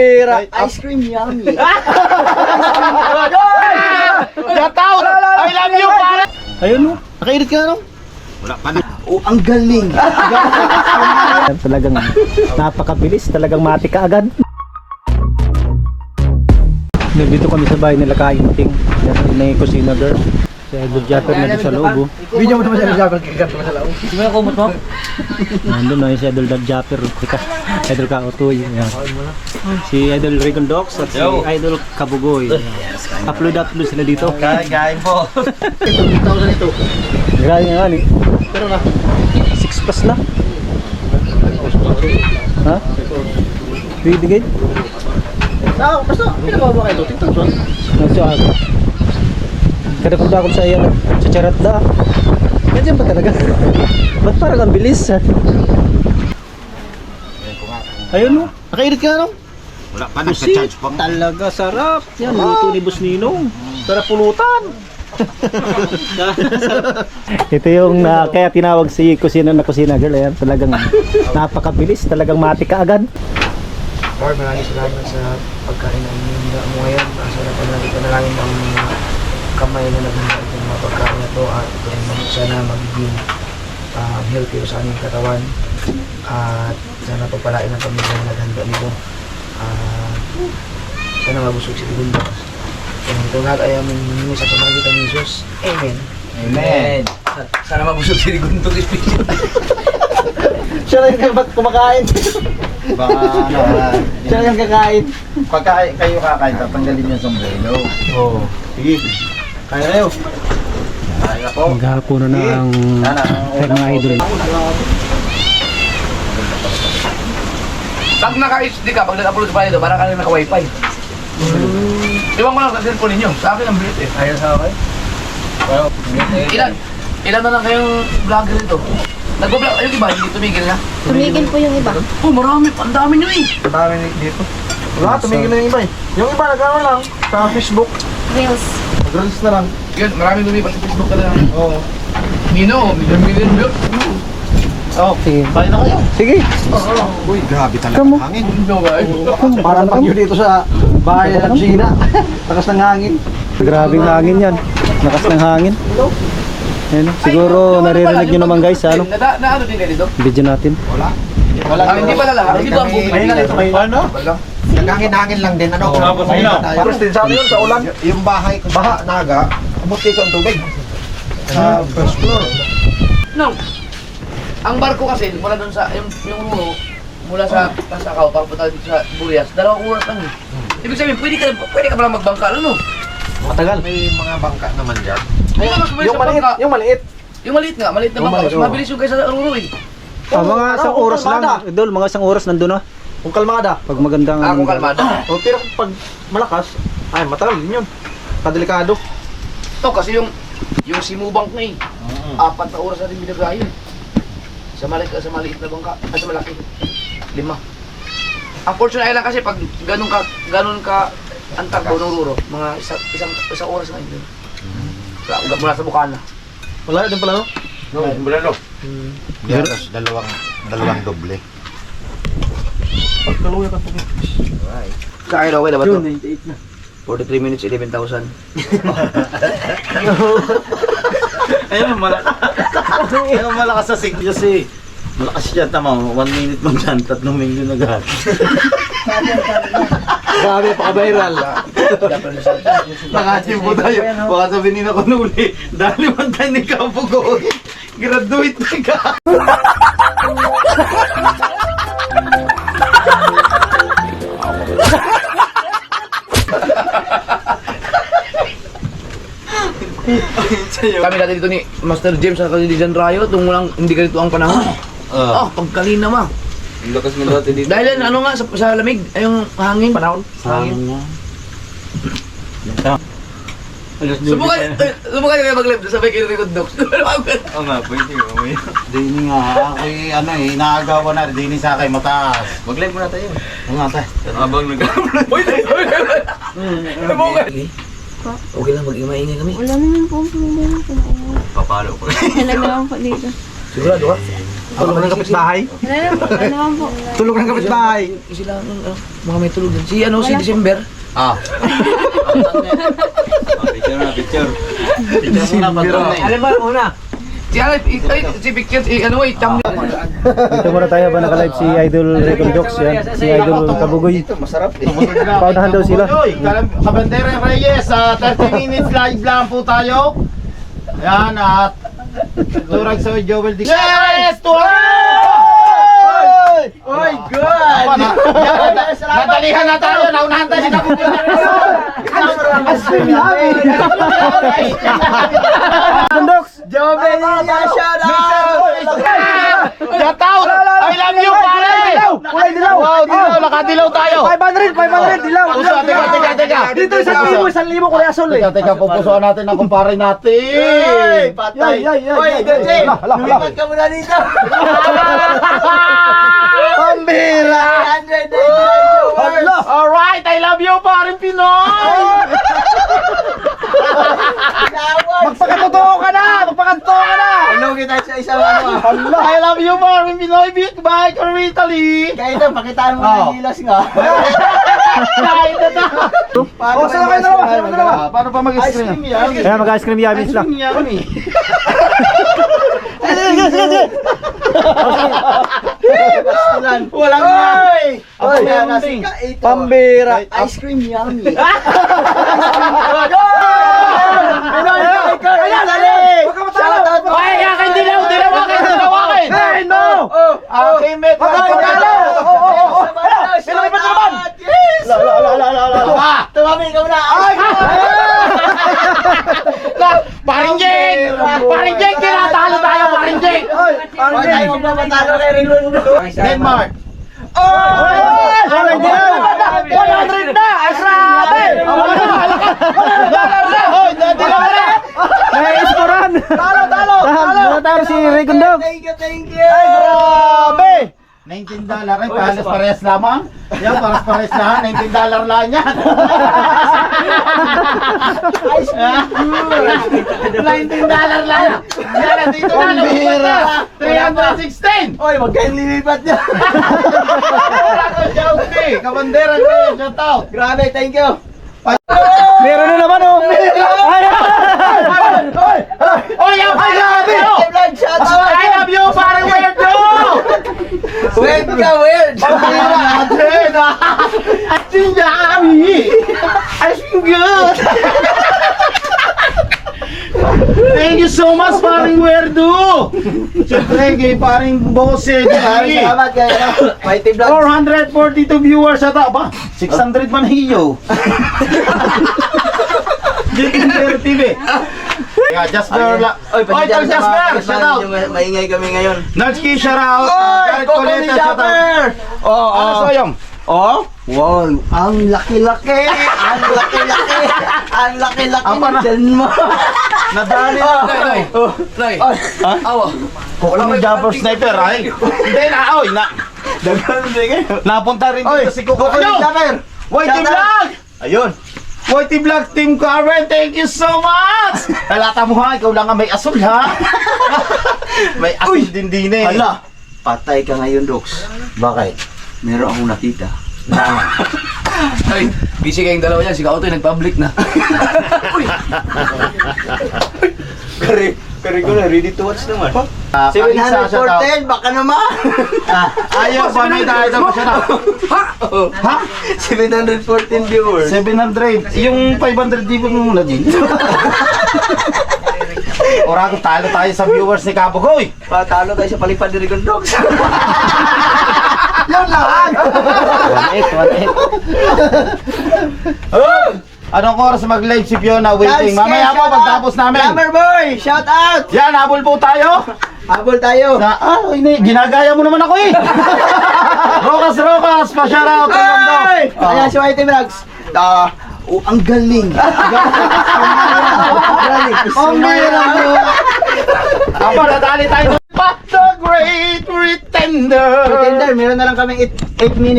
Ice cream yummy. Gataw! I love you, pare! Ayun no, nakainit ka no? Wala pa na. Oh, ang galing. Talagang napakabilis, talagang mati ka agad. Nandito kami sa bahay nila Kainting. May kusina girl. Si Idol Japper na sa loob. Video mo naman siya nagsabi kagato sa lao. Hindi mo na kumot mo? Nandun na si Idol Japper. Idol Kautoy. Si Idol Rigondox at si Idol Kabugoy. Upload sila dito. Kain po. Ito, tawag na ito. Grabe nga ni. Pero na. 6 plus na. Ha? Pwede kayo? Basta, pinababa kayo ito. TikTok so. Nasa ako. Kada punta ako sa iyan, sa charat da. Ganyan ba talaga? Ba't parang ang bilis? Ayun no, nakainit ka no? Wala pa na, sa-charge pa. Talaga sarap. Yan, luto ni Boss Ninong. Sarap pulutan. Ito yung kaya tinawag si kusina na kusina girl. Ayan, talagang napakabilis, talagang mati ka agad. Lord, maraming salamat sa pagkain ng mga mo ngayon. Masarap na panalangin ang mga kamay na naghanda ng mga pagkain na ito at sana magiging healthy sa aming katawan at sana pagpalain ng pamilya na naghanda nito. Sana mabusog si Tigundo. Ito lahat ay aming hiningi sa pamagitan ni Jesus. Amen. Amen. Sana mabusog si Tigundo. Siya lang yung kumakain. Baka ano, Siya lang yung kakain. pagka kayo kakain, tatanggalin yung sombrero. Oo. Sige. Kaya kayo. Kaya po. Maghapon na ang mga idol. Pag naka-HD ka, pag nag-upload pa nito, parang ka na naka-wifi. Iwan ko lang sa cellphone ninyo. Sa akin ang bilit eh. Ayun sa akin. Ilan na lang kayong vlogger nito? Nag-vlog, yung iba, hindi tumigil na. Tumigil po yung iba. Oh, marami. Ang dami nyo eh. Ang dami dito. Wala, tumigil na yung iba eh. Yung iba nagkano lang sa Facebook. Reels. Mag-reels na lang. Yun, maraming lumipat sa Facebook talaga. Oo. Nino, million views. Oh, Sige. tayo na kayo. Sige. Uy, grabe talaga. Kamu. Hangin. Ano ba? Parang bagyo dito sa bahay ng China. Lakas ng hangin. Grabing hangin yan. Lakas ng hangin. Ayan, siguro naririnig nyo naman guys sa ano, Na ano din kayo dito? video natin. Wala. Hindi pala lahat. Dito ang bukid. Mahina dito, mahina. Ano? Nagangin-hangin lang din. Ano? Tapos din sa amin yun, sa ulan. Yung bahay ko, baha, naga, umuti ko ang tubig. Sa first floor. No. Ang barko kasi, mula doon sa, yung Ruro, mula sa Pasakaw, papunta dito sa Burias, 2 oras lang eh. Ibig sabihin, pwede ka pala magbangka, ano? Matagal. May mga bangka naman dyan. Ay, mas mabilis Yung sa maliit, bangka. yung maliit. Yung maliit nga, maliit na Yung bangka. Mas maliit, mabilis yung kaysa sa Ruro eh. Mga isang oras lang. Idol, mga isang oras nandun na. Kung kalmada. Pag magandang... Kung kalmada. O pero pag malakas, ay matagal din yun. Kadelikado. Ito kasi yung Simubang na eh. 4 na oras natin binagayon. Sa maliit na bangka, sa malaki. 5. Ang Fortune Island kasi pag ganun ka ang takbo ng Ruro, mga isang oras na yun. Mula sa Bukana. Wala din pala no? No, bulalo. Yeah, tapos dalawang doble. Pagkaluya ka po. Sa akin okay na ba ito? June 98 na. 43 minutes, 11,000. Ayun, malakas sa sig. Kasi, malakas siya, tama, 1 minute man dyan, 3 minute na agad. Grabe, paka-viral. Nakachimpo tayo. Baka sabihin nila ko nuli. Dali man tayo ni Kapugo. Graduate na ka. Kami dati dito ni Master James at ni Jan Rayo, hindi ganito ang panahon. Pagkalina ma. Ang lakas mo dati dito. Dahil yan, ano nga, sa lamig, ay yung hangin. Panahon. Hangin. Subukan kayo mag-live doon, sabay kayo record docs. Oo nga, pwede mo. Dini nga, ako'y ano eh, inaagawan na. Dini sa akin, mataas. Mag-live muna tayo. Oo nga tayo. Habang nag-upload. Okay lang, mag-imaingay kami. Wala naman po ang problema po. Papalo ko. Talaga naman po dito. Sigurado ha? Tulog ng kapitbahay. Ano naman po? Tulog ng kapitbahay. Sila, mga may tulog din. Si ano, si December. Picture na, picture. Picture muna, patron eh. Alam ba una? Si ano, si Picture, si ano, Cham. Dito muna tayo ba naka-live si Idol Recon Docs yan. Si Idol Kabugoy. Masarap eh. Paunahan daw sila. Kabandera Reyes, 30 minutes live lang po tayo. Yan at Turag sa Joel Dick. Yes! Oy, good! Nadalihan na tayo, naunahan tayo sa kapupunta. Recon Docs! Jovel niya, shout out! Shout out! I love you, pare! Kulay dilaw! Wow, dilaw, nakadilaw tayo. 500 dilaw! Puso, teka. Dito 1,000 kulay asol eh! Teka, pupusuan natin ang kumpare natin. Patay! Oy, Dede! Lumipat ka muna dito! Pambira! 100 days! Alright, I love you, paring Pinoy! Magpakatotoo ka na! Lugi tayo sa isang ano. I love you, paring Pinoy! Big bye, Italy! Kahit na, pakitaan mo ng gilas nga. Kahit na ta! Paano saan kayo dalawa? Paano pa mag-stream yan? Kaya mag-ice cream yamin sila. Yan eh. Walang Oy! Oy, Pambira! Ice cream yummy. Ay, akin dilaw! Dilawakin! Hey, no! Akin met! Tumami ka muna. Paring Jake! Paring Jake! Tinatalo tayo, paring Jake! Huwag tayo magpapatalo kay Ringo. Denmark! Kulay dilaw! 100 na! Grabe! Hoy, dilaw na! Naiisporan! Talo! Talo si Recon Docs! Thank you! Grabe! $19 rin, parehas lamang. Yan, parehas lang. $19 lang yan. $19 lang. Yan, dito na. Pambira. 316. Oy, wag kayong lilipat niya. Wala ko Jousty. Kabandera ko yun. Shout out. Grabe, thank you. Meron na naman oh! Oh, yan pa grabe. Vlog, shout out. I love you, parang weirdo. Weird ka, weird. Natin. Atin dami. I feel good. Thank you so much, paring weirdo. Siyempre, kay paring Bose. Salamat kayo. Mighty Vlog. 442 viewers ata ba? 600 man hiyo. Jinder TV. Yeah, Jasper la. Oy, Oy, tol Jasper, shout out. Maingay kami ngayon. Natsuki shout out. Oy, Jared Coco ni Coleta, shout out. Japper. Oh, Ano soyong? Oh? Wow, ang laki-laki. Ang laki-laki. Ang laki-laki Apa ng na? tiyan mo. Nadali Play. Ha? Awa. Coco ni Japper sniper ay. Hindi na oy na. Dagan din kayo. Napunta rin Oy, dito si Coco. Coco ni Japper. Whitey Shout out. Vlog. Ayun. Whitey Vlog Team Karen, thank you so much. Halata mo ha, ikaw lang ang may asul ha. May asul din din eh. Hala, patay ka ngayon, Docs. Bakit? Meron akong nakita. Ay, busy kayong dalawa yan. Si Kautoy nag-public na. Kari ko na, ready to watch naman. Kalisa, shout out. 714, baka naman. Ayaw ba may dahil daw siya na? Ha? 714 viewers. 700. Yung 500 di ko muna din. Orago talo tayo sa viewers ni Kabugoy. Patalo tayo sa palipad ni Rigon Dogs. Yan lang! 1-8. Anong oras mag-live si Fiona? Waiting. Mamaya po pagtapos namin. Glamour Boy, shout out! Yan, habol po tayo. Habol tayo. Ginagaya mo naman ako eh. Rokas, pa-shoutout. Ay! Ayan si Whitey Vlogs. Ang galing. Ang bira mo. Apa, nadali tayo. The Great Pretender. Pretender, meron na lang kaming 8 minutes.